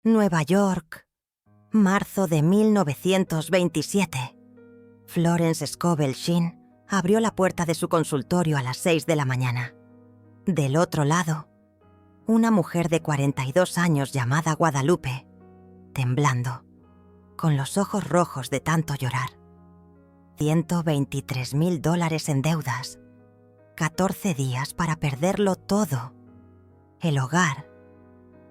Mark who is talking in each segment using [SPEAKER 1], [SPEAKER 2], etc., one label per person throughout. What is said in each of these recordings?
[SPEAKER 1] Nueva York, marzo de 1927. Florence Scovel Shinn abrió la puerta de su consultorio a las 6 de la mañana. Del otro lado, una mujer de 42 años llamada Guadalupe, temblando, con los ojos rojos de tanto llorar. $123,000 en deudas, 14 días para perderlo todo. El hogar,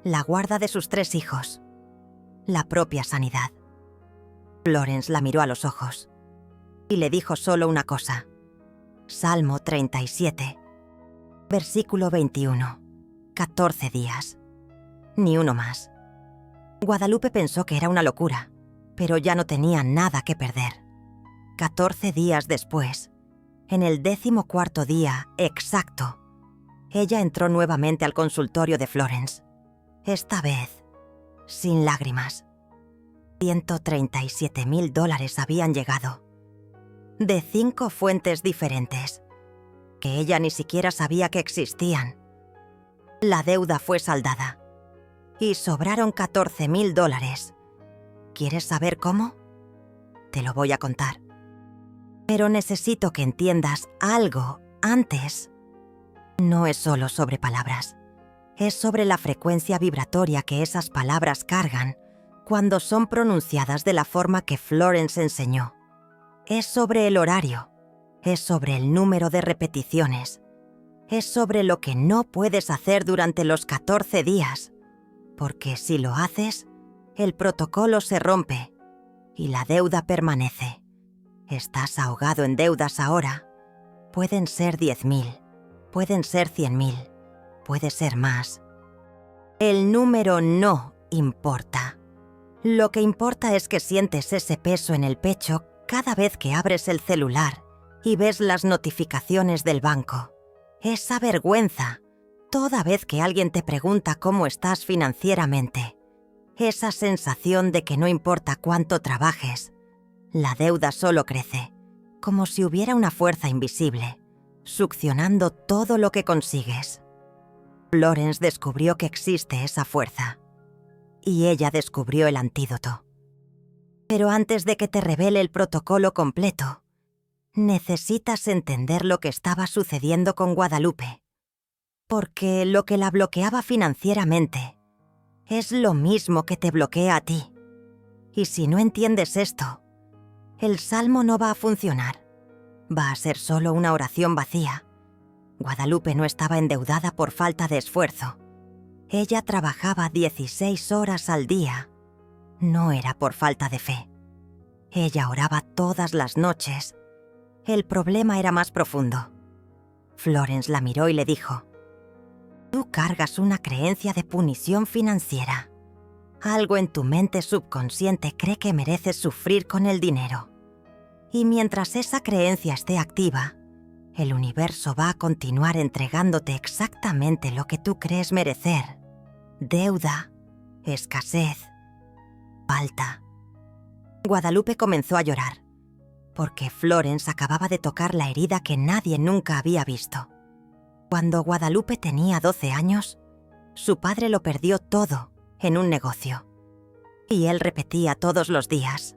[SPEAKER 1] la guarda de sus 3 hijos, la propia sanidad. Florence la miró a los ojos y le dijo solo una cosa. Salmo 37, versículo 21. 14 días. Ni uno más. Guadalupe pensó que era una locura, pero ya no tenía nada que perder. 14 días después, en el 14º día exacto, ella entró nuevamente al consultorio de Florence. Esta vez, sin lágrimas. $137,000 habían llegado. De 5 fuentes diferentes, que ella ni siquiera sabía que existían. La deuda fue saldada. Y sobraron $14,000. ¿Quieres saber cómo? Te lo voy a contar. Pero necesito que entiendas algo antes. No es solo sobre palabras. Es sobre la frecuencia vibratoria que esas palabras cargan cuando son pronunciadas de la forma que Florence enseñó. Es sobre el horario. Es sobre el número de repeticiones. Es sobre lo que no puedes hacer durante los 14 días. Porque si lo haces, el protocolo se rompe y la deuda permanece. Estás ahogado en deudas ahora. Pueden ser 10,000, pueden ser 100,000, puede ser más. El número no importa. Lo que importa es que sientes ese peso en el pecho cada vez que abres el celular y ves las notificaciones del banco. Esa vergüenza toda vez que alguien te pregunta cómo estás financieramente. Esa sensación de que no importa cuánto trabajes, la deuda solo crece, como si hubiera una fuerza invisible, succionando todo lo que consigues. Florence descubrió que existe esa fuerza, y ella descubrió el antídoto. Pero antes de que te revele el protocolo completo, necesitas entender lo que estaba sucediendo con Guadalupe. Porque lo que la bloqueaba financieramente es lo mismo que te bloquea a ti. Y si no entiendes esto, el salmo no va a funcionar. Va a ser solo una oración vacía. Guadalupe no estaba endeudada por falta de esfuerzo. Ella trabajaba 16 horas al día. No era por falta de fe. Ella oraba todas las noches. El problema era más profundo. Florence la miró y le dijo: tú cargas una creencia de punición financiera. Algo en tu mente subconsciente cree que mereces sufrir con el dinero. Y mientras esa creencia esté activa, el universo va a continuar entregándote exactamente lo que tú crees merecer. Deuda, escasez, falta. Guadalupe comenzó a llorar, porque Florence acababa de tocar la herida que nadie nunca había visto. Cuando Guadalupe tenía 12 años, su padre lo perdió todo en un negocio. Y él repetía todos los días: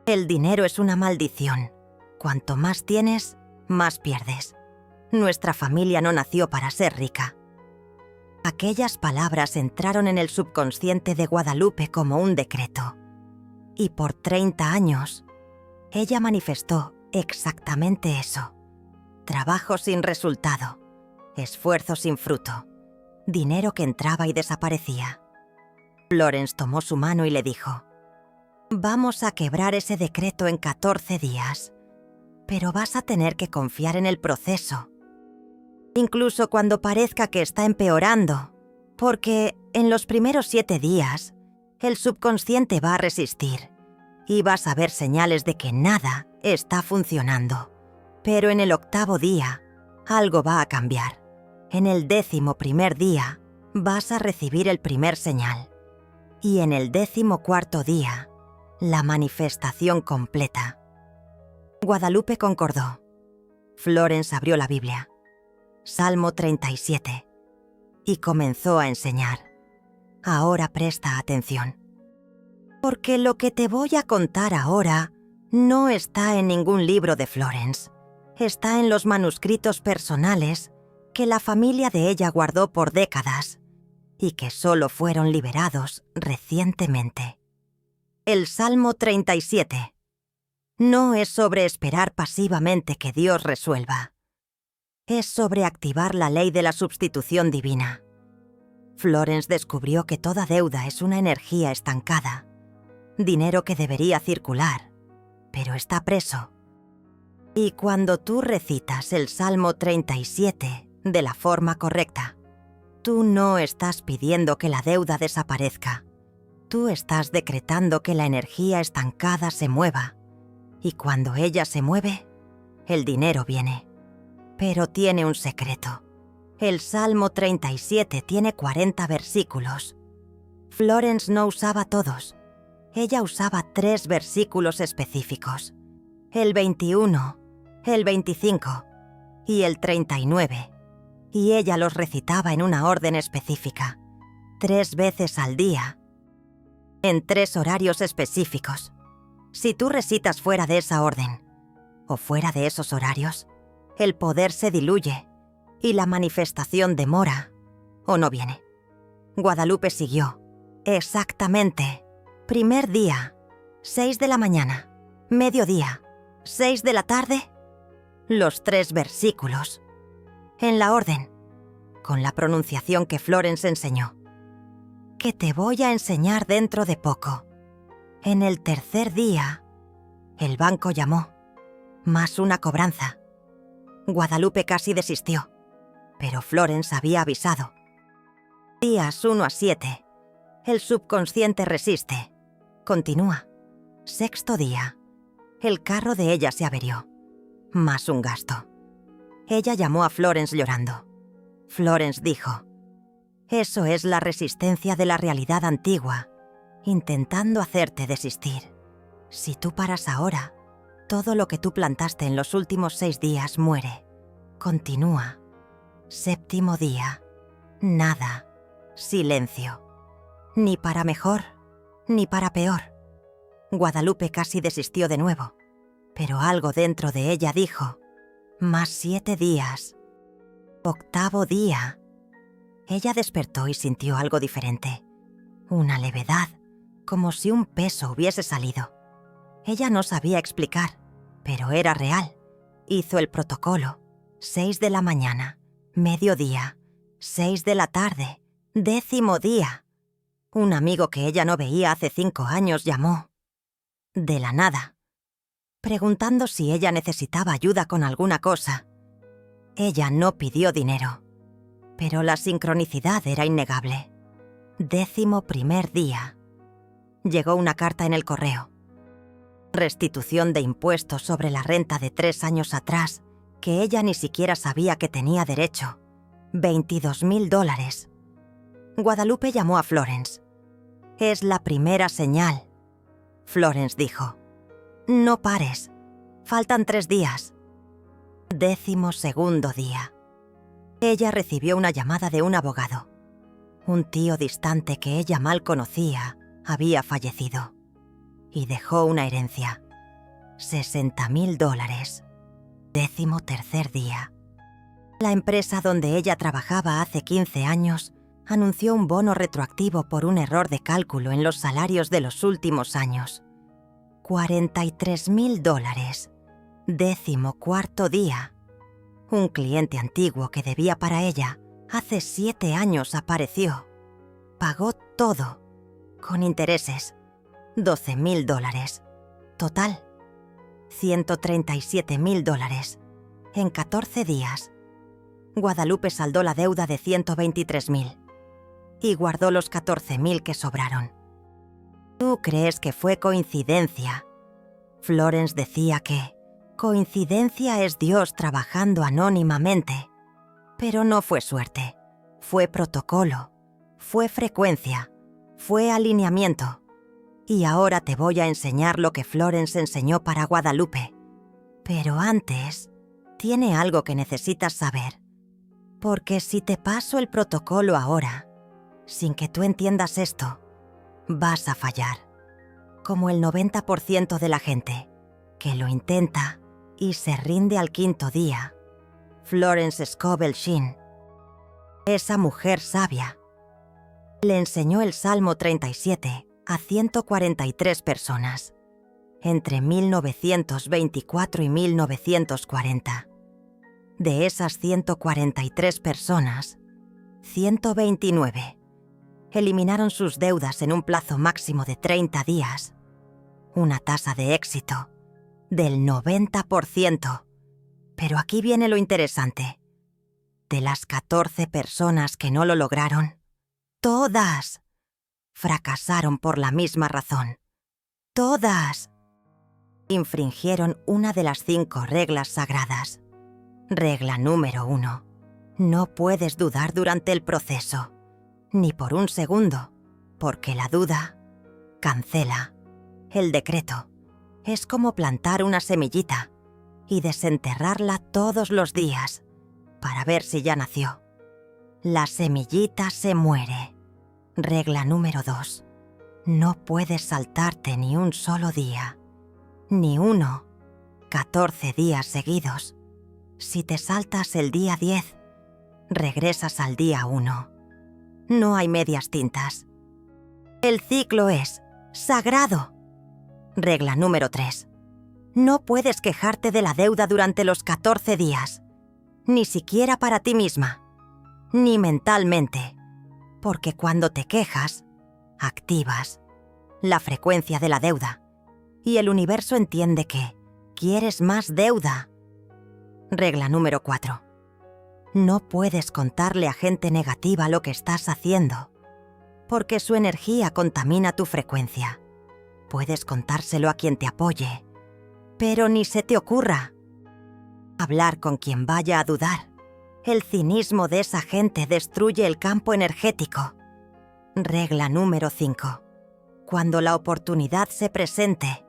[SPEAKER 1] el dinero es una maldición. Cuanto más tienes, más pierdes. Nuestra familia no nació para ser rica. Aquellas palabras entraron en el subconsciente de Guadalupe como un decreto. Y por 30 años, ella manifestó exactamente eso. Trabajo sin resultado. Esfuerzo sin fruto. Dinero que entraba y desaparecía. Florence tomó su mano y le dijo: vamos a quebrar ese decreto en 14 días, pero vas a tener que confiar en el proceso. Incluso cuando parezca que está empeorando, porque en los primeros 7 días, el subconsciente va a resistir y vas a ver señales de que nada está funcionando. Pero en el 8º día, algo va a cambiar. En el 11º día, vas a recibir el primer señal. Y en el 14º día, la manifestación completa. Guadalupe concordó. Florence abrió la Biblia, Salmo 37, y comenzó a enseñar. Ahora presta atención. Porque lo que te voy a contar ahora no está en ningún libro de Florence. Está en los manuscritos personales que la familia de ella guardó por décadas y que solo fueron liberados recientemente. El Salmo 37. No es sobre esperar pasivamente que Dios resuelva. Es sobre activar la ley de la sustitución divina. Florence descubrió que toda deuda es una energía estancada, dinero que debería circular, pero está preso. Y cuando tú recitas el Salmo 37 de la forma correcta, tú no estás pidiendo que la deuda desaparezca. Tú estás decretando que la energía estancada se mueva. Y cuando ella se mueve, el dinero viene. Pero tiene un secreto. El Salmo 37 tiene 40 versículos. Florence no usaba todos. Ella usaba 3 versículos específicos. El 21, el 25 y el 39. Y ella los recitaba en una orden específica, 3 veces al día, en 3 horarios específicos. Si tú recitas fuera de esa orden, o fuera de esos horarios, el poder se diluye y la manifestación demora o no viene. Guadalupe siguió. Exactamente. Primer día, 6 de la mañana. Mediodía, 6 de la tarde. Los 3 versículos. En la orden, con la pronunciación que Florence enseñó. Que te voy a enseñar dentro de poco. En el tercer día, el banco llamó. Más una cobranza. Guadalupe casi desistió, pero Florence había avisado. Días 1 a 7. El subconsciente resiste. Continúa. Sexto día. El carro de ella se averió. Más un gasto. Ella llamó a Florence llorando. Florence dijo: «Eso es la resistencia de la realidad antigua, intentando hacerte desistir. Si tú paras ahora, todo lo que tú plantaste en los últimos 6 días muere. Continúa. Séptimo día. Nada. Silencio. Ni para mejor, ni para peor». Guadalupe casi desistió de nuevo, pero algo dentro de ella dijo: «Más 7 días. Octavo día». Ella despertó y sintió algo diferente. Una levedad, como si un peso hubiese salido. Ella no sabía explicar, pero era real. Hizo el protocolo. 6 de la mañana, mediodía, 6 de la tarde, 10º día. Un amigo que ella no veía hace 5 años llamó. De la nada. Preguntando si ella necesitaba ayuda con alguna cosa. Ella no pidió dinero, pero la sincronicidad era innegable. 11º día. Llegó una carta en el correo. Restitución de impuestos sobre la renta de 3 años atrás, que ella ni siquiera sabía que tenía derecho. $22,000. Guadalupe llamó a Florence. «Es la primera señal». Florence dijo: «No pares. Faltan 3 días». 12º día. Ella recibió una llamada de un abogado. Un tío distante que ella mal conocía había fallecido y dejó una herencia. $60,000. 13º día. La empresa donde ella trabajaba hace 15 años anunció un bono retroactivo por un error de cálculo en los salarios de los últimos años. $43,000. 14º día. Un cliente antiguo que debía para ella hace 7 años apareció. Pagó todo, con intereses. $12,000. Total, $137,000. En 14 días. Guadalupe saldó la deuda de $123,000 y guardó los $14,000 que sobraron. ¿Tú crees que fue coincidencia? Florence decía que coincidencia es Dios trabajando anónimamente. Pero no fue suerte, fue protocolo, fue frecuencia, fue alineamiento. Y ahora te voy a enseñar lo que Florence enseñó para Guadalupe. Pero antes, tiene algo que necesitas saber. Porque si te paso el protocolo ahora, Sin que tú entiendas esto, vas a fallar. Como el 90% de la gente, que lo intenta y se rinde al quinto día. Florence Scovel Shinn, esa mujer sabia, le enseñó el Salmo 37 a 143 personas, entre 1924 y 1940. De esas 143 personas, 129 eliminaron sus deudas en un plazo máximo de 30 días, una tasa de éxito del 90%. Pero aquí viene lo interesante. De las 14 personas que no lo lograron, todas fracasaron por la misma razón. Todas infringieron una de las 5 reglas sagradas. Regla número 1. No puedes dudar durante el proceso, ni por un segundo, porque la duda cancela. El decreto es como plantar una semillita y desenterrarla todos los días para ver si ya nació. La semillita se muere. Regla número 2. No puedes saltarte ni un solo día, ni uno, 14 días seguidos. Si te saltas el día 10, regresas al día 1. No hay medias tintas. El ciclo es sagrado. Regla número 3. No puedes quejarte de la deuda durante los 14 días, ni siquiera para ti misma, ni mentalmente, porque cuando te quejas, activas la frecuencia de la deuda y el universo entiende que quieres más deuda. Regla número 4. No puedes contarle a gente negativa lo que estás haciendo, porque su energía contamina tu frecuencia. Puedes contárselo a quien te apoye, pero ni se te ocurra hablar con quien vaya a dudar. El cinismo de esa gente destruye el campo energético. Regla número 5. Cuando la oportunidad se presente,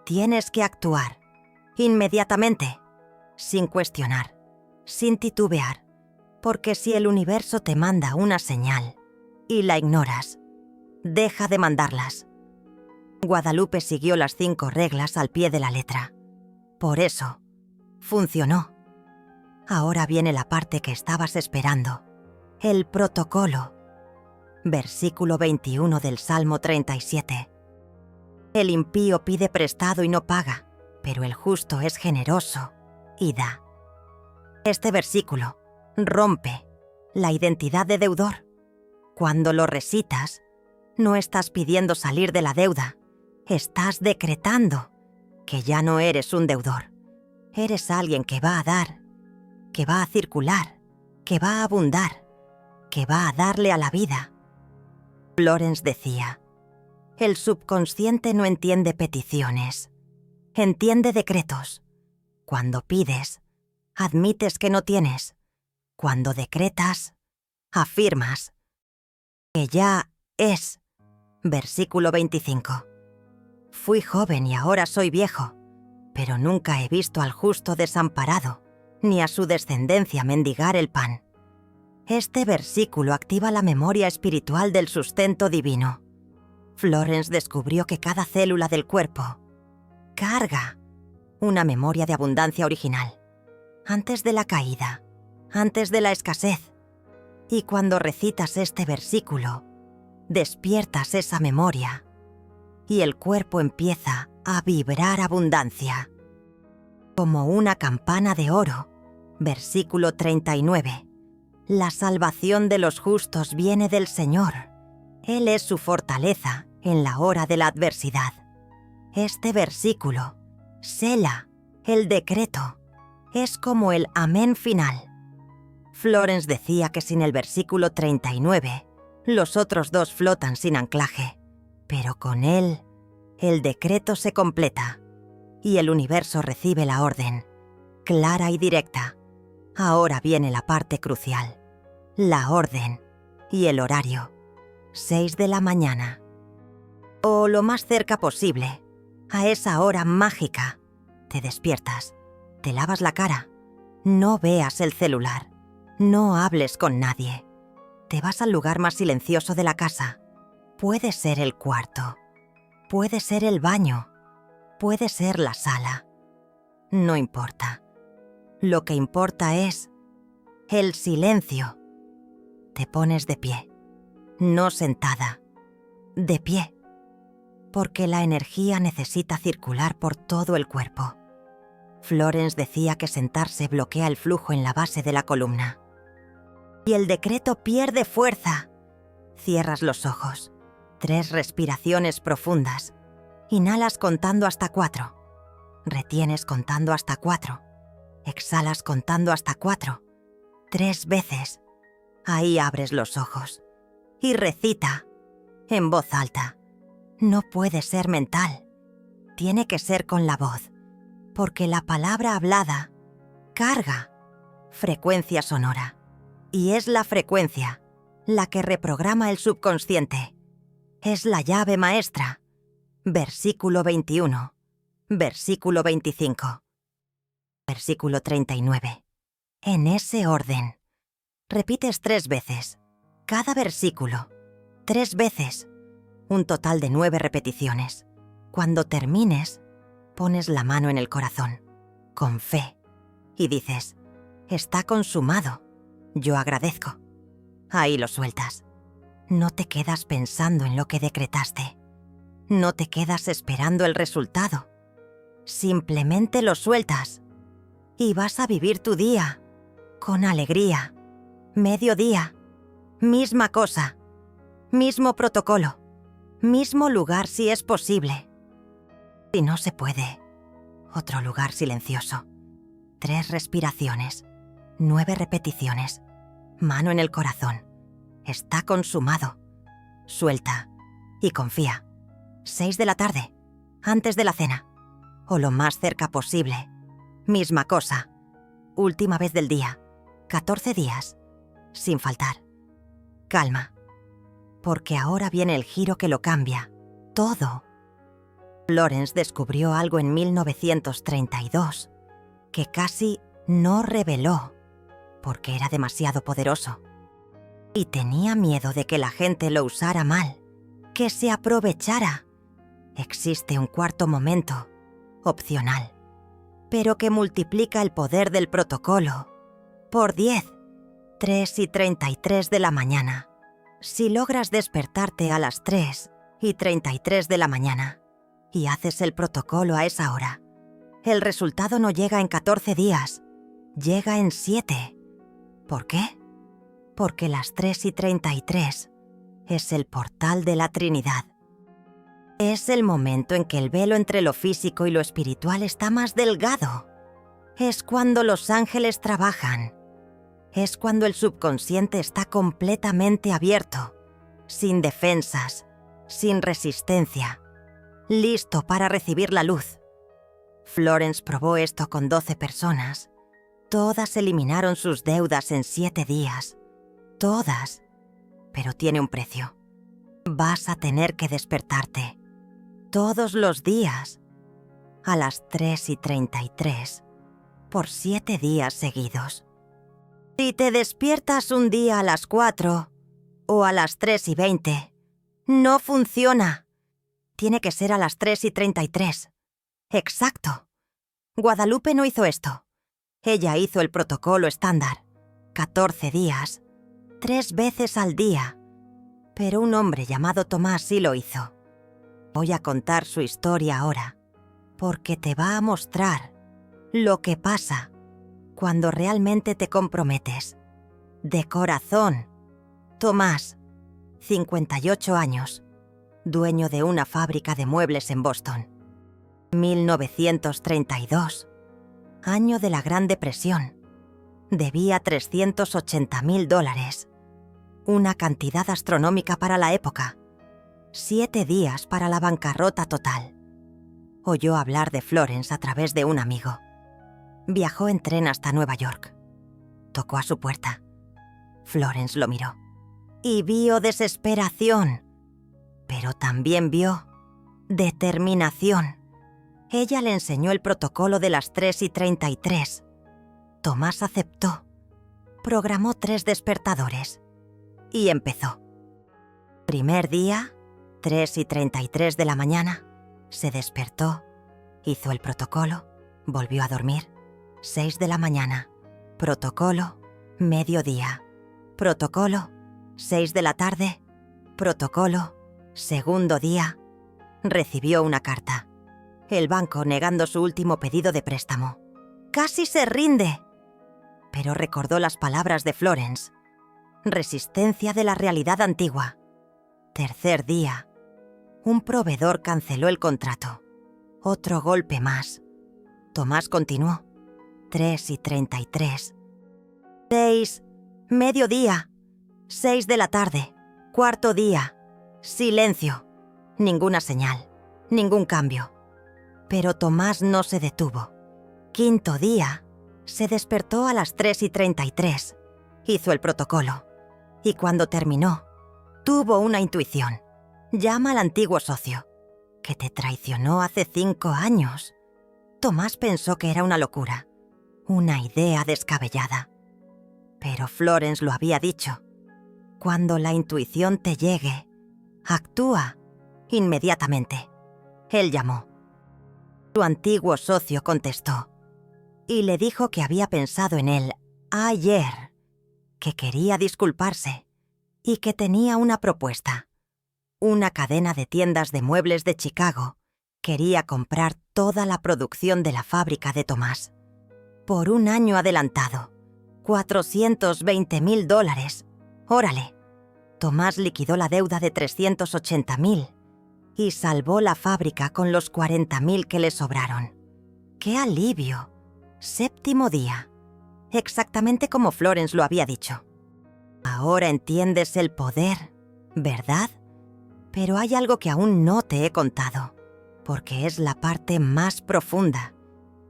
[SPEAKER 1] tienes que actuar inmediatamente, sin cuestionar, sin titubear, porque si el universo te manda una señal y la ignoras, deja de mandarlas. Guadalupe siguió las 5 reglas al pie de la letra. Por eso, funcionó. Ahora viene la parte que estabas esperando, el protocolo. Versículo 21 del Salmo 37. El impío pide prestado y no paga, pero el justo es generoso y da. Este versículo rompe la identidad de deudor. Cuando lo recitas, no estás pidiendo salir de la deuda, estás decretando que ya no eres un deudor. Eres alguien que va a dar, que va a circular, que va a abundar, que va a darle a la vida. Florence decía, el subconsciente no entiende peticiones, entiende decretos. Cuando pides, admites que no tienes. Cuando decretas, afirmas que ya es. Versículo 25. Fui joven y ahora soy viejo, pero nunca he visto al justo desamparado, ni a su descendencia mendigar el pan. Este versículo activa la memoria espiritual del sustento divino. Florence descubrió que cada célula del cuerpo carga una memoria de abundancia original, antes de la caída, antes de la escasez. Y cuando recitas este versículo, despiertas esa memoria y el cuerpo empieza a vibrar abundancia. Como una campana de oro. Versículo 39. La salvación de los justos viene del Señor. Él es su fortaleza en la hora de la adversidad. Este versículo sela el decreto. Es como el amén final. Florence decía que sin el versículo 39, los otros 2 flotan sin anclaje, pero con él, el decreto se completa y el universo recibe la orden, clara y directa. Ahora viene la parte crucial, la orden y el horario, 6 de la mañana. O lo más cerca posible, a esa hora mágica. Te despiertas, te lavas la cara, no veas el celular, no hables con nadie. Te vas al lugar más silencioso de la casa. Puede ser el cuarto, puede ser el baño, puede ser la sala. No importa. Lo que importa es el silencio. Te pones de pie, no sentada, de pie, porque la energía necesita circular por todo el cuerpo. Florence decía que sentarse bloquea el flujo en la base de la columna. Y el decreto pierde fuerza. Cierras los ojos. 3 respiraciones profundas. Inhalas contando hasta 4. Retienes contando hasta 4. Exhalas contando hasta 4. 3 veces. Ahí abres los ojos. Y recita, en voz alta. No puede ser mental. Tiene que ser con la voz. Porque la palabra hablada carga frecuencia sonora. Y es la frecuencia la que reprograma el subconsciente. Es la llave maestra. Versículo 21. Versículo 25. Versículo 39. En ese orden. Repites 3 veces. Cada versículo. 3 veces. Un total de 9 repeticiones. Cuando termines, pones la mano en el corazón, con fe, y dices, está consumado. Yo agradezco. Ahí lo sueltas. No te quedas pensando en lo que decretaste. No te quedas esperando el resultado. Simplemente lo sueltas. Y vas a vivir tu día. Con alegría. Mediodía. Misma cosa. Mismo protocolo. Mismo lugar si es posible. Si no se puede. Otro lugar silencioso. 3 respiraciones. 9 repeticiones. Mano en el corazón. Está consumado. Suelta. Y confía. 6 de la tarde. Antes de la cena. O lo más cerca posible. Misma cosa. Última vez del día. 14 días. Sin faltar. Calma. Porque ahora viene el giro que lo cambia. Todo. Florence descubrió algo en 1932 que casi no reveló porque era demasiado poderoso. Y tenía miedo de que la gente lo usara mal, que se aprovechara. Existe un cuarto momento, opcional, pero que multiplica el poder del protocolo por 10, 3:33 de la mañana. Si logras despertarte a las 3:33 de la mañana y haces el protocolo a esa hora, el resultado no llega en 14 días, llega en 7. ¿Por qué? Porque las 3:33 es el portal de la Trinidad. Es el momento en que el velo entre lo físico y lo espiritual está más delgado. Es cuando los ángeles trabajan. Es cuando el subconsciente está completamente abierto, sin defensas, sin resistencia, listo para recibir la luz. Florence probó esto con 12 personas. Todas eliminaron sus deudas en 7 días. Todas. Pero tiene un precio. Vas a tener que despertarte. Todos los días. A las 3:33. Por 7 días seguidos. Si te despiertas un día a las 4 o a las 3:20, no funciona. Tiene que ser a las 3:33. Exacto. Guadalupe no hizo esto. Ella hizo el protocolo estándar. 14 días, 3 veces al día. Pero un hombre llamado Tomás sí lo hizo. Voy a contar su historia ahora, porque te va a mostrar lo que pasa cuando realmente te comprometes. De corazón. Tomás, 58 años, dueño de una fábrica de muebles en Boston. 1932, año de la Gran Depresión. Debía $380,000, una cantidad astronómica para la época. 7 días para la bancarrota total. Oyó hablar de Florence a través de un amigo. Viajó en tren hasta Nueva York. Tocó a su puerta. Florence lo miró. Y vio desesperación. Pero también vio determinación. Ella le enseñó el protocolo de las 3:33. Tomás aceptó. Programó 3 despertadores. y empezó. Primer día, 3:33 de la mañana, se despertó, hizo el protocolo, volvió a dormir. 6 de la mañana, protocolo, mediodía, protocolo, 6 de la tarde, protocolo, segundo día. Recibió una carta. El banco negando su último pedido de préstamo. ¡Casi se rinde! Pero recordó las palabras de Florence. Resistencia de la realidad antigua. Tercer día. Un proveedor canceló el contrato. Otro golpe más. Tomás continuó. 3:33. 6. Mediodía. 6 de la tarde. Cuarto día. Silencio. Ninguna señal. Ningún cambio. Pero Tomás no se detuvo. Quinto día. Se despertó a las 3:33. Hizo el protocolo. Y cuando terminó, tuvo una intuición. Llama al antiguo socio, que te traicionó hace 5 años. Tomás pensó que era una locura, una idea descabellada. Pero Florence lo había dicho. Cuando la intuición te llegue, actúa inmediatamente. Él llamó. Su antiguo socio contestó y le dijo que había pensado en él ayer, que quería disculparse y que tenía una propuesta. Una cadena de tiendas de muebles de Chicago quería comprar toda la producción de la fábrica de Tomás. Por un año adelantado. $420,000. Órale. Tomás liquidó la deuda de $380,000 y salvó la fábrica con los $40,000 que le sobraron. ¡Qué alivio! Séptimo día. Exactamente como Florence lo había dicho. Ahora entiendes el poder, ¿verdad? Pero hay algo que aún no te he contado, porque es la parte más profunda.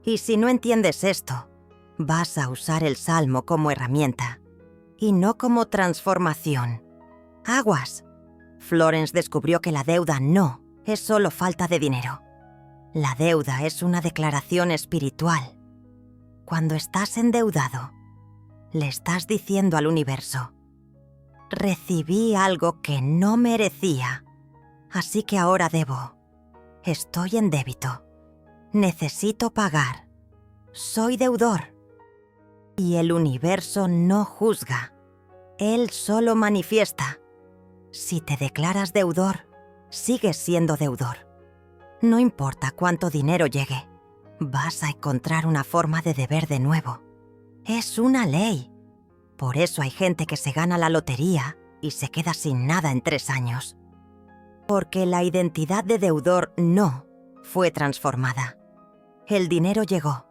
[SPEAKER 1] Y si no entiendes esto, vas a usar el salmo como herramienta y no como transformación. Aguas. Florence descubrió que la deuda no es solo falta de dinero. La deuda es una declaración espiritual. Cuando estás endeudado, le estás diciendo al universo: recibí algo que no merecía, así que ahora debo. Estoy en débito. Necesito pagar. Soy deudor. Y el universo no juzga. Él solo manifiesta. Si te declaras deudor, sigues siendo deudor. No importa cuánto dinero llegue, vas a encontrar una forma de deber de nuevo. Es una ley. Por eso hay gente que se gana la lotería y se queda sin nada en 3 años. Porque la identidad de deudor no fue transformada. El dinero llegó,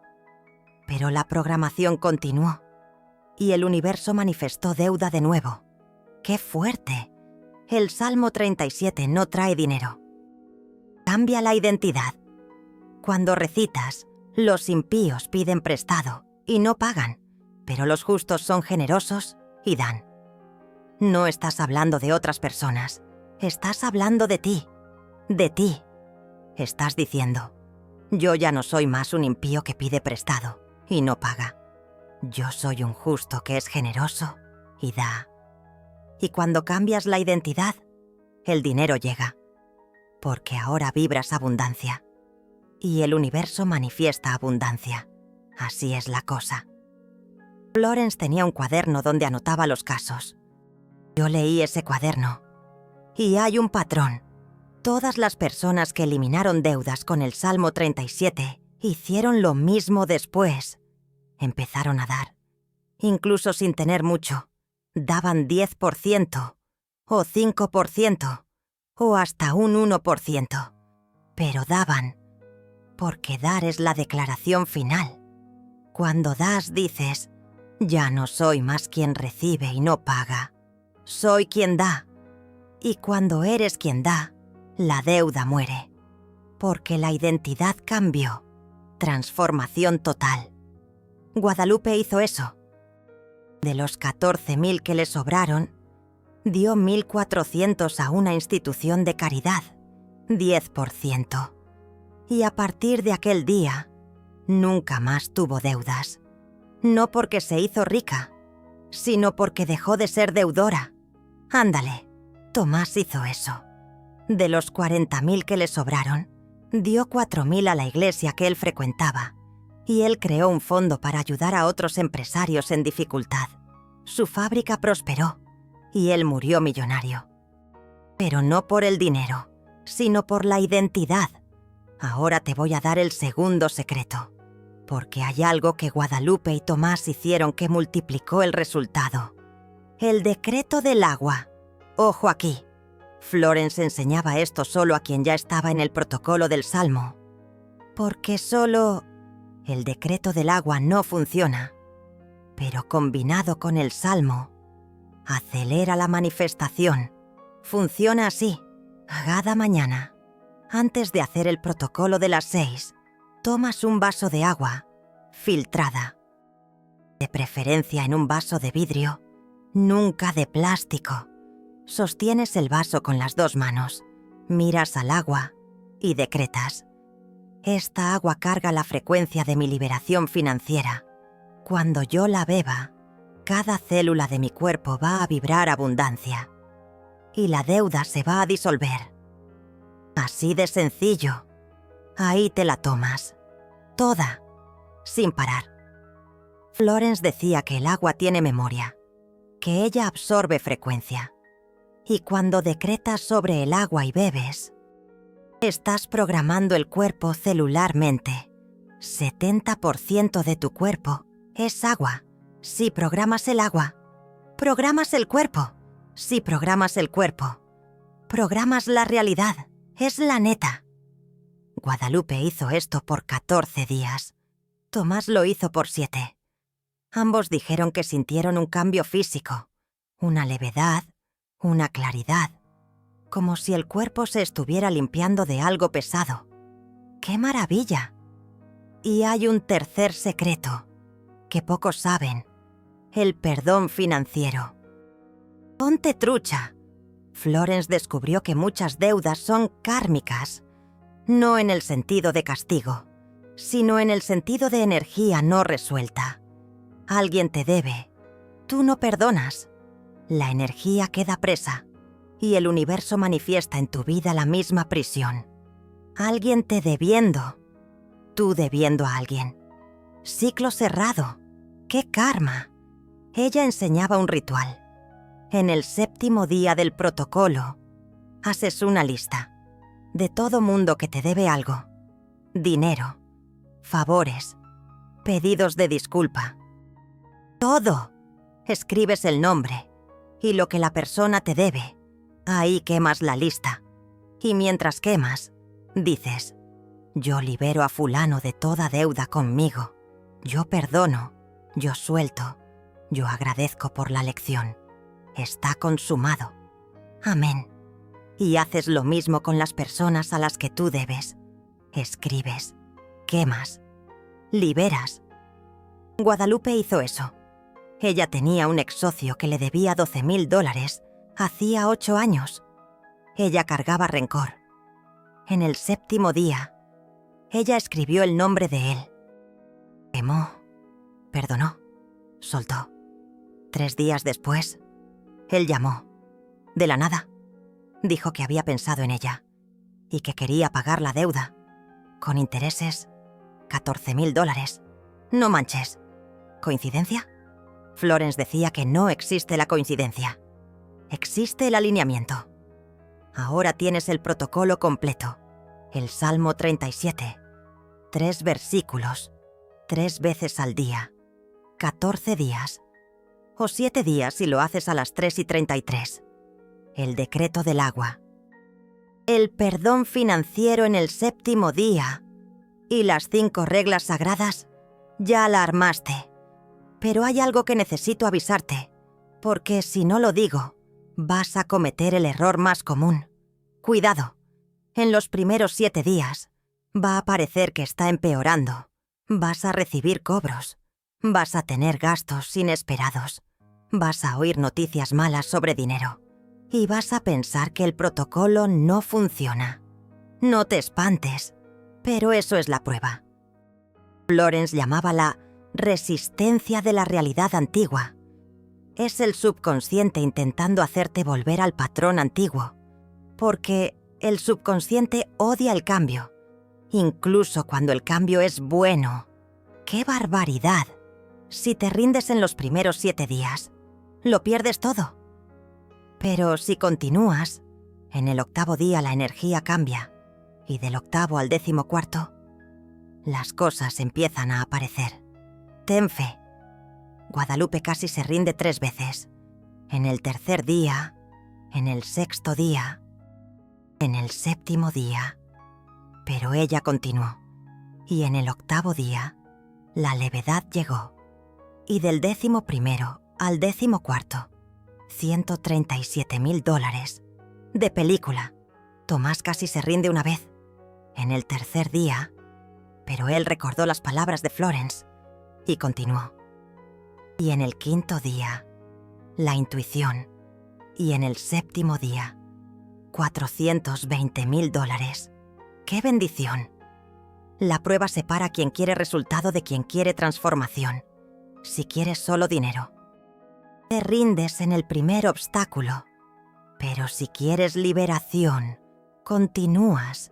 [SPEAKER 1] pero la programación continuó y el universo manifestó deuda de nuevo. ¡Qué fuerte! El Salmo 37 no trae dinero. Cambia la identidad. Cuando recitas, los impíos piden prestado y no pagan, pero los justos son generosos y dan. No estás hablando de otras personas, estás hablando de ti. De ti. Estás diciendo: yo ya no soy más un impío que pide prestado y no paga. Yo soy un justo que es generoso y da. Y cuando cambias la identidad, el dinero llega, porque ahora vibras abundancia. Y el universo manifiesta abundancia. Así es la cosa. Florence tenía un cuaderno donde anotaba los casos. Yo leí ese cuaderno. Y hay un patrón. Todas las personas que eliminaron deudas con el Salmo 37 hicieron lo mismo después. Empezaron a dar. Incluso sin tener mucho. Daban 10%, o 5%, o hasta un 1%. Pero daban, porque dar es la declaración final. Cuando das, dices: ya no soy más quien recibe y no paga. Soy quien da. Y cuando eres quien da, la deuda muere. Porque la identidad cambió. Transformación total. Guadalupe hizo eso. De los 14,000 que le sobraron, dio 1,400 a una institución de caridad, 10%. Y a partir de aquel día, nunca más tuvo deudas. No porque se hizo rica, sino porque dejó de ser deudora. Ándale, Tomás hizo eso. De los 40.000 que le sobraron, dio 4.000 a la iglesia que él frecuentaba, y él creó un fondo para ayudar a otros empresarios en dificultad. Su fábrica prosperó, y él murió millonario. Pero no por el dinero, sino por la identidad. Ahora te voy a dar el segundo secreto, porque hay algo que Guadalupe y Tomás hicieron que multiplicó el resultado. El decreto del agua. Ojo aquí. Florence enseñaba esto solo a quien ya estaba en el protocolo del Salmo. Porque solo el decreto del agua no funciona, pero combinado con el Salmo, acelera la manifestación. Funciona así. Cada mañana, antes de hacer el protocolo de las 6, tomas un vaso de agua, filtrada. De preferencia en un vaso de vidrio, nunca de plástico. Sostienes el vaso con las 2 manos, miras al agua y decretas: esta agua carga la frecuencia de mi liberación financiera. Cuando yo la beba, cada célula de mi cuerpo va a vibrar abundancia y la deuda se va a disolver. Así de sencillo. Ahí te la tomas, toda, sin parar. Florence decía que el agua tiene memoria, que ella absorbe frecuencia. Y cuando decretas sobre el agua y bebes, estás programando el cuerpo celularmente. 70% de tu cuerpo es agua. Si programas el agua, programas el cuerpo. Si programas el cuerpo, programas la realidad. Es la neta. Guadalupe hizo esto por 14 días. Tomás lo hizo por 7. Ambos dijeron que sintieron un cambio físico, una levedad, una claridad, como si el cuerpo se estuviera limpiando de algo pesado. ¡Qué maravilla! Y hay un tercer secreto, que pocos saben: el perdón financiero. Ponte trucha. Florence descubrió que muchas deudas son kármicas, no en el sentido de castigo, sino en el sentido de energía no resuelta. Alguien te debe, tú no perdonas. La energía queda presa y el universo manifiesta en tu vida la misma prisión. Alguien te debiendo, tú debiendo a alguien. Ciclo cerrado. ¡Qué karma! Ella enseñaba un ritual. En el 7º día del protocolo, haces una lista de todo mundo que te debe algo: dinero, favores, pedidos de disculpa. Todo. Escribes el nombre y lo que la persona te debe. Ahí quemas la lista. Y mientras quemas, dices: yo libero a fulano de toda deuda conmigo. Yo perdono, yo suelto, yo agradezco por la lección. Está consumado. Amén. Y haces lo mismo con las personas a las que tú debes. Escribes, quemas, liberas. Guadalupe hizo eso. Ella tenía un ex socio que le debía $12.000 hacía 8 años. Ella cargaba rencor. En el 7º día, ella escribió el nombre de él. Quemó, perdonó, soltó. 3 días después, él llamó. De la nada, dijo que había pensado en ella y que quería pagar la deuda. Con intereses, $14.000. No manches. ¿Coincidencia? Florence decía que no existe la coincidencia. Existe el alineamiento. Ahora tienes el protocolo completo. El Salmo 37. 3 versículos. 3 veces al día. 14 días. O 7 días si lo haces a las 3:33. El decreto del agua. El perdón financiero en el 7º día. Y las 5 reglas sagradas. Ya la armaste. Pero hay algo que necesito avisarte, porque si no lo digo, vas a cometer el error más común. Cuidado. En los primeros 7 días, va a parecer que está empeorando. Vas a recibir cobros. Vas a tener gastos inesperados. Vas a oír noticias malas sobre dinero. Y vas a pensar que el protocolo no funciona. No te espantes, pero eso es la prueba. Florence llamaba la resistencia de la realidad antigua. Es el subconsciente intentando hacerte volver al patrón antiguo, porque el subconsciente odia el cambio, incluso cuando el cambio es bueno. ¡Qué barbaridad! Si te rindes en los primeros 7 días, lo pierdes todo. Pero si continúas, en el 8º día la energía cambia, y del 8º al 14º, las cosas empiezan a aparecer. Ten fe. Guadalupe casi se rinde 3 veces. En el 3er día, en el 6º día, en el 7º día. Pero ella continuó. Y en el 8º día, la levedad llegó. Y del 11º al 14º, $137,000. De película. Tomás casi se rinde una vez. En el 3er día, pero él recordó las palabras de Florence y continuó. Y en el 5º día, la intuición. Y en el 7º día, $420,000. ¡Qué bendición! La prueba separa a quien quiere resultado de quien quiere transformación. Si quieres solo dinero, te rindes en el primer obstáculo. Pero si quieres liberación, continúas.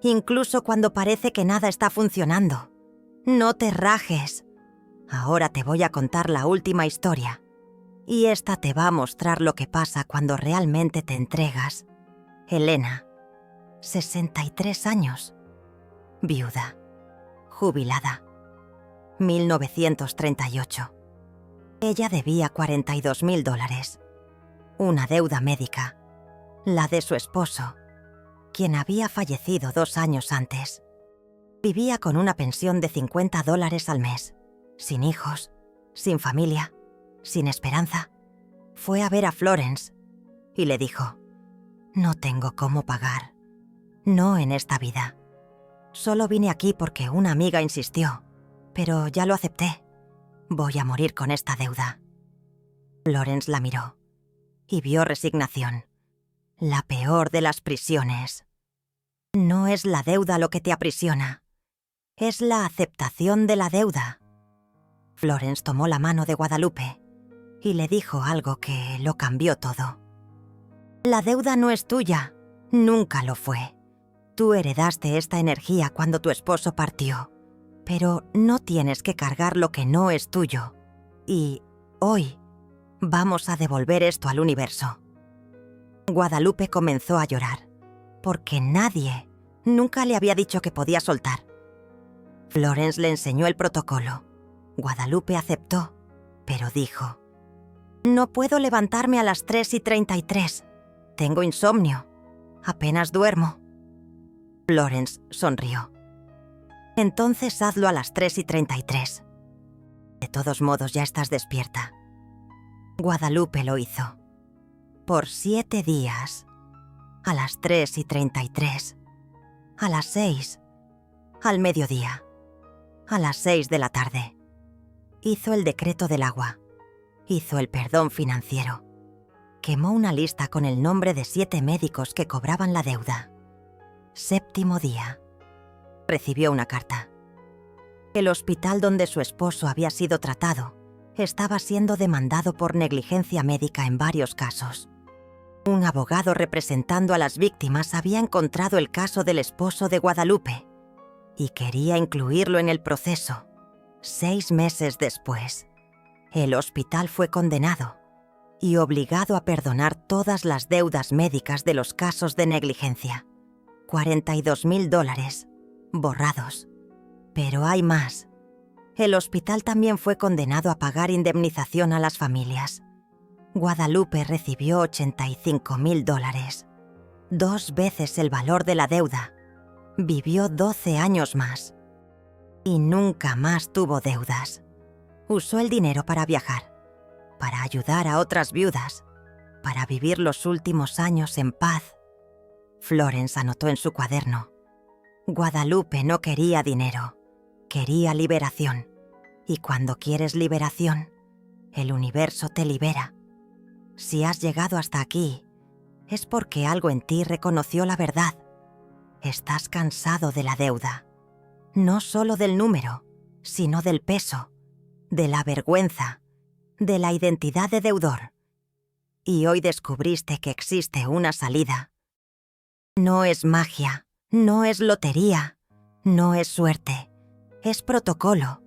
[SPEAKER 1] Incluso cuando parece que nada está funcionando. No te rajes. Ahora te voy a contar la última historia. Y esta te va a mostrar lo que pasa cuando realmente te entregas. Elena, 63 años. Viuda. Jubilada. 1938. Ella debía $42,000. Una deuda médica. La de su esposo, quien había fallecido 2 años antes. Vivía con una pensión de $50 al mes. Sin hijos, sin familia, sin esperanza. Fue a ver a Florence y le dijo: «No tengo cómo pagar. No en esta vida. Solo vine aquí porque una amiga insistió, pero ya lo acepté. Voy a morir con esta deuda». Florence la miró y vio resignación. La peor de las prisiones. No es la deuda lo que te aprisiona. Es la aceptación de la deuda. Florence tomó la mano de Guadalupe y le dijo algo que lo cambió todo. La deuda no es tuya. Nunca lo fue. Tú heredaste esta energía cuando tu esposo partió, pero no tienes que cargar lo que no es tuyo. Y hoy vamos a devolver esto al universo. Guadalupe comenzó a llorar, porque nadie nunca le había dicho que podía soltar. Florence le enseñó el protocolo. Guadalupe aceptó, pero dijo: «No puedo levantarme a las 3:33. Tengo insomnio. Apenas duermo». Florence sonrió. «Entonces hazlo a las 3:33. De todos modos ya estás despierta». Guadalupe lo hizo. Por 7 días. A las 3:33. A las 6. Al mediodía. A las 6 de la tarde. Hizo el decreto del agua. Hizo el perdón financiero. Quemó una lista con el nombre de 7 médicos que cobraban la deuda. 7º día. Recibió una carta. El hospital donde su esposo había sido tratado estaba siendo demandado por negligencia médica en varios casos. Un abogado representando a las víctimas había encontrado el caso del esposo de Guadalupe y quería incluirlo en el proceso. 6 meses después, el hospital fue condenado y obligado a perdonar todas las deudas médicas de los casos de negligencia. $42,000 borrados. Pero hay más. El hospital también fue condenado a pagar indemnización a las familias. Guadalupe recibió $85,000, 2 veces el valor de la deuda. Vivió 12 años más. Y nunca más tuvo deudas. Usó el dinero para viajar, para ayudar a otras viudas, para vivir los últimos años en paz. Florence anotó en su cuaderno: Guadalupe no quería dinero, quería liberación. Y cuando quieres liberación, el universo te libera. Si has llegado hasta aquí, es porque algo en ti reconoció la verdad. Estás cansado de la deuda. No solo del número, sino del peso, de la vergüenza, de la identidad de deudor. Y hoy descubriste que existe una salida. No es magia, no es lotería, no es suerte, es protocolo,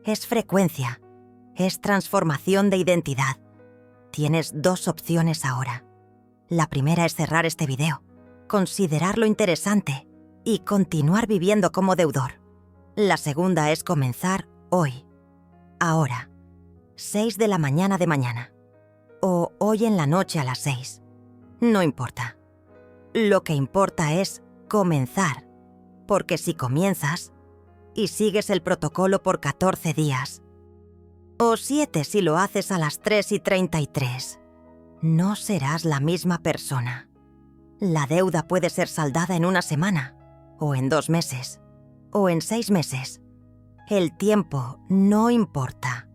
[SPEAKER 1] es frecuencia, es transformación de identidad. Tienes dos opciones ahora. La primera es cerrar este video, considerarlo interesante y continuar viviendo como deudor. La segunda es comenzar hoy, ahora, 6 de la mañana de mañana, o hoy en la noche a las 6. No importa. Lo que importa es comenzar, porque si comienzas y sigues el protocolo por 14 días, o 7 si lo haces a las 3:33, no serás la misma persona. La deuda puede ser saldada en una semana, o en 2 meses, o en 6 meses. El tiempo no importa.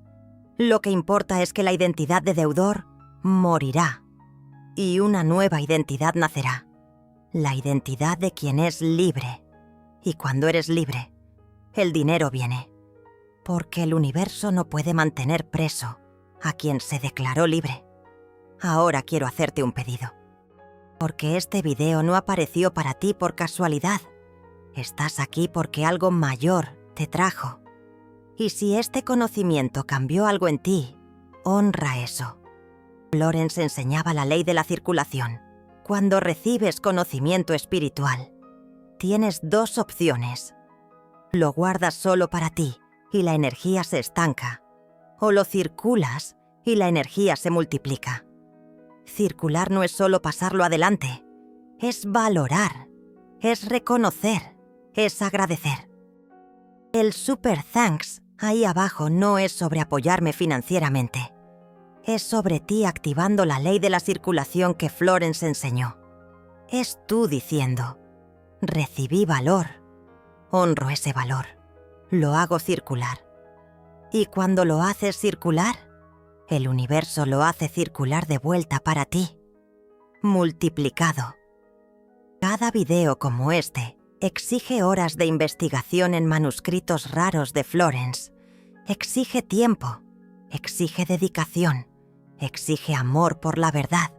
[SPEAKER 1] Lo que importa es que la identidad de deudor morirá y una nueva identidad nacerá. La identidad de quien es libre. Y cuando eres libre, el dinero viene. Porque el universo no puede mantener preso a quien se declaró libre. Ahora quiero hacerte un pedido. Porque este video no apareció para ti por casualidad. Estás aquí porque algo mayor te trajo. Y si este conocimiento cambió algo en ti, honra eso. Florence enseñaba la ley de la circulación. Cuando recibes conocimiento espiritual, tienes dos opciones. Lo guardas solo para ti y la energía se estanca, o lo circulas y la energía se multiplica. Circular no es solo pasarlo adelante, es valorar, es reconocer, es agradecer. El super thanks ahí abajo no es sobre apoyarme financieramente. Es sobre ti activando la ley de la circulación que Florence enseñó. Es tú diciendo, recibí valor, honro ese valor, lo hago circular. Y cuando lo haces circular, el universo lo hace circular de vuelta para ti, multiplicado. Cada video como este exige horas de investigación en manuscritos raros de Florence, exige tiempo, exige dedicación, exige amor por la verdad.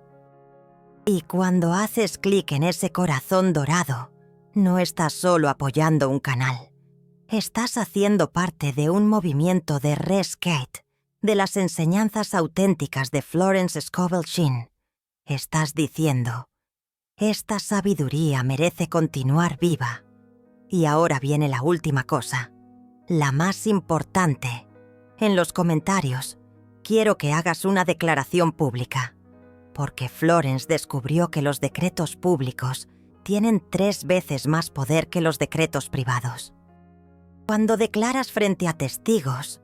[SPEAKER 1] Y cuando haces clic en ese corazón dorado, no estás solo apoyando un canal. Estás haciendo parte de un movimiento de rescate de las enseñanzas auténticas de Florence Scovel Shinn. Estás diciendo, esta sabiduría merece continuar viva. Y ahora viene la última cosa, la más importante. En los comentarios, quiero que hagas una declaración pública, porque Florence descubrió que los decretos públicos tienen 3 veces más poder que los decretos privados. Cuando declaras frente a testigos,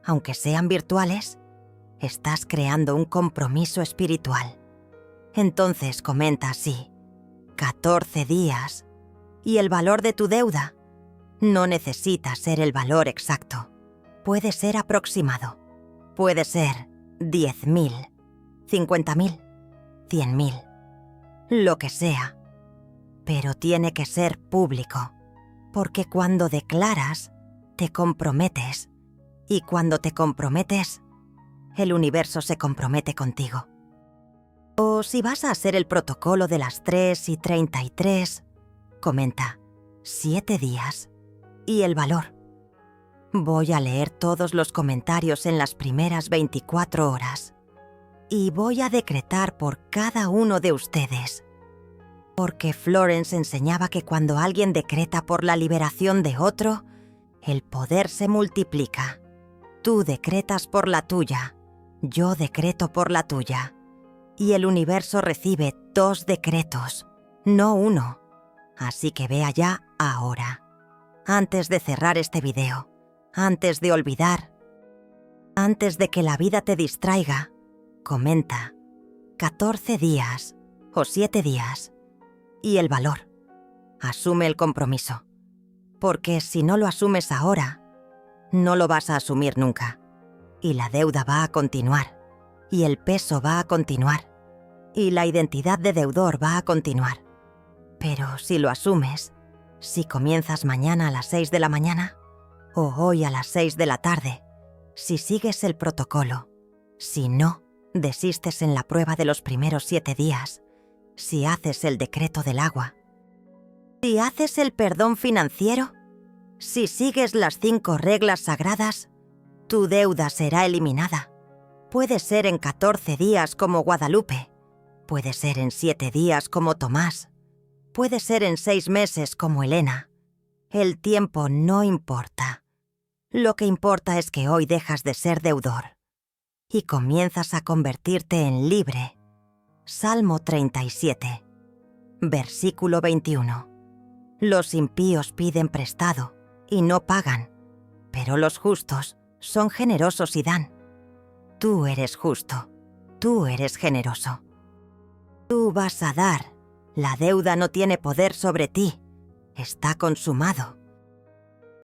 [SPEAKER 1] aunque sean virtuales, estás creando un compromiso espiritual. Entonces comenta así, 14 días, y el valor de tu deuda no necesita ser el valor exacto. Puede ser aproximado. Puede ser 10.000, 50.000, 100.000, lo que sea. Pero tiene que ser público, porque cuando declaras, te comprometes. Y cuando te comprometes, el universo se compromete contigo. O si vas a hacer el protocolo de las 3:33, comenta 7 días y el valor. Voy a leer todos los comentarios en las primeras 24 horas y voy a decretar por cada uno de ustedes. Porque Florence enseñaba que cuando alguien decreta por la liberación de otro, el poder se multiplica. Tú decretas por la tuya, yo decreto por la tuya. Y el universo recibe 2 decretos, no 1. Así que ve allá ahora. Antes de cerrar este video, antes de olvidar, antes de que la vida te distraiga, comenta 14 días o 7 días. Y el valor. Asume el compromiso. Porque si no lo asumes ahora, no lo vas a asumir nunca. Y la deuda va a continuar. Y el peso va a continuar. Y la identidad de deudor va a continuar. Pero si lo asumes, si comienzas mañana a las 6 de la mañana, o hoy a las 6 de la tarde, si sigues el protocolo, Si no, desistes en la prueba de los primeros 7 días, si haces el decreto del agua, si haces el perdón financiero, si sigues las 5 reglas sagradas, tu deuda será eliminada. Puede ser en 14 días como Guadalupe, puede ser en 7 días como Tomás, puede ser en 6 meses como Elena. El tiempo no importa. Lo que importa es que hoy dejas de ser deudor y comienzas a convertirte en libre. Salmo 37, versículo 21. Los impíos piden prestado y no pagan, pero los justos son generosos y dan. Tú eres justo, tú eres generoso. Tú vas a dar. La deuda no tiene poder sobre ti. Está consumado.